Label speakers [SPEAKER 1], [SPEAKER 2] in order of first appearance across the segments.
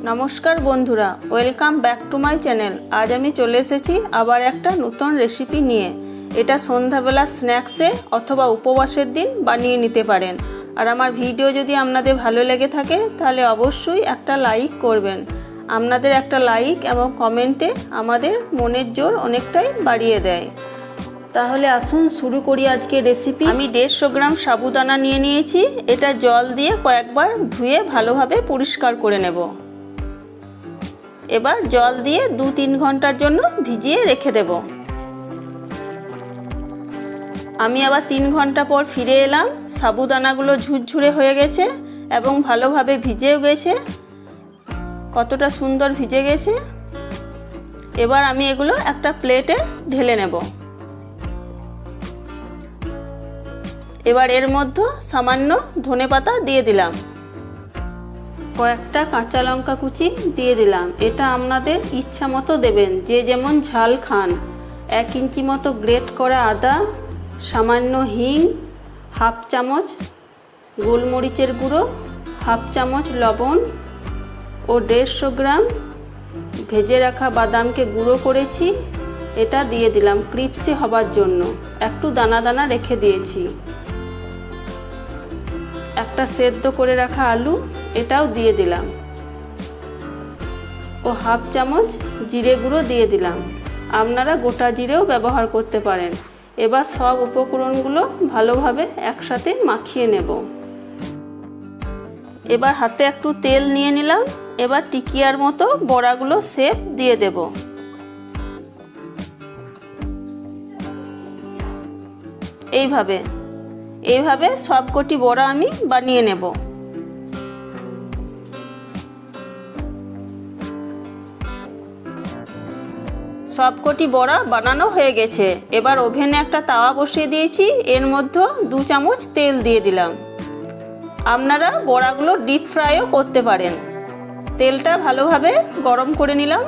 [SPEAKER 1] নমস্কার বন্ধুরা, welcome back to my channel. আজ আমি চলে এসেছি আবার একটা নতুন রেসিপি নিয়ে। এটা সন্ধ্যাবেলা স্ন্যাক্সে অথবা উপবাসের দিন বানিয়ে নিতে পারেন। আর আমার ভিডিও যদি আপনাদের ভালো লেগে থাকে তাহলে অবশ্যই একটা লাইক করবেন। আপনাদের একটা লাইক এবং কমেন্টে আমাদের মনের জোর অনেকটাই বাড়িয়ে দেয়। তাহলে আসুন শুরু করি আজকের রেসিপি। আমি 150 গ্রাম সাবুদানা নিয়ে নিয়েছি। এটা জল দিয়ে কয়েকবার ধুয়ে ভালোভাবে পরিষ্কার করে নেব। এবার জল দিয়ে 2-3 ঘন্টার জন্য ভিজিয়ে রেখে দেব। আমি আবার 3 ঘন্টা পর ফিরে এলাম। সাবুদানাগুলো ঝুরঝুরে হয়ে গেছে এবং ভালোভাবে ভিজেও গেছে। কতটা সুন্দর ভিজে গেছে। এবার আমি এগুলো একটা প্লেটে ঢেলে নেব। এবার এর মধ্যে সামান্য ধনেপাতা দিয়ে দিলাম, কয়েকটা কাঁচা লঙ্কা কুচি দিয়ে দিলাম। এটা আপনাদের ইচ্ছা মতো দেবেন, যে যেমন ঝাল খান। 1 ইঞ্চি মতো গ্রেট করা আদা, সামান্য হিং, 1/2 চামচ গোলমরিচের গুঁড়ো, 1/2 চামচ লবণ ও 150 গ্রাম ভেজে রাখা বাদামকে গুঁড়ো করেছি। এটা দিয়ে দিলাম ক্রিপসি হবার জন্য। একটু দানা দানা রেখে দিয়েছি। একটা সেদ্ধ করে রাখা আলু, এটাও দিয়ে দিলাম ও 1/2 চামচ জিরে গুঁড়ো দিয়ে দিলাম। আপনারা গোটা জিরেও ব্যবহার করতে পারেন। এবার সব উপকরণগুলো ভালোভাবে একসাথে মাখিয়ে নেব। এবার হাতে একটু তেল নিয়ে নিলাম। এবার টিকিয়ার মতো বড়াগুলো শেপ দিয়ে দেব। এইভাবে সবকটি বড়া আমি বানিয়ে নেব। সবকটি বড়া বানানো হয়ে গেছে। এবার ওভেনে একটা তাওয়া বসিয়ে দিয়েছি। এর মধ্যে 2 চামচ তেল দিয়ে দিলাম। আপনারা বড়াগুলো ডিপ ফ্রাইও করতে পারেন। তেলটা ভালোভাবে গরম করে নিলাম।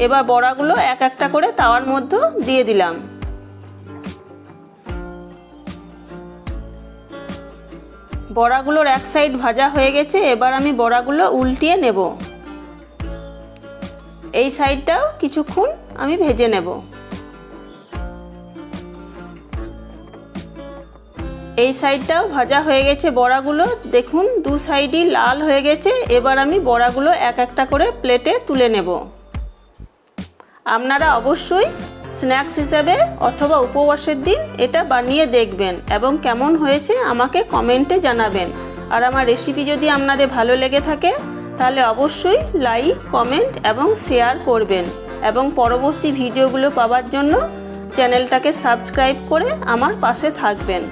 [SPEAKER 1] এবার বড়াগুলো এক একটা করে তাওয়ার মধ্যে দিয়ে দিলাম। বড়াগুলোর এক সাইড ভাজা হয়ে গেছে। এবার আমি বড়াগুলো উল্টিয়ে নেব। এই সাইডটাও কিছুক্ষণ আমি ভেজে নেব। এই সাইডটাও ভাজা হয়ে গেছে বড়াগুলো। দেখুন 2 সাইডই লাল হয়ে গেছে। এবার আমি বড়াগুলো এক একটা করে প্লেটে তুলে নেব। আপনারা অবশ্যই স্ন্যাক্স হিসেবে অথবা উপবাসের দিন এটা বানিয়ে দেখবেন এবং কেমন হয়েছে আমাকে কমেন্টে জানাবেন। আর আমার রেসিপি যদি আপনাদের ভালো লেগে থাকে তাহলে অবশ্যই লাইক, কমেন্ট এবং শেয়ার করবেন এবং পরবর্তী ভিডিওগুলো পাওয়ার জন্য চ্যানেলটাকে সাবস্ক্রাইব করে আমার পাশে থাকবেন।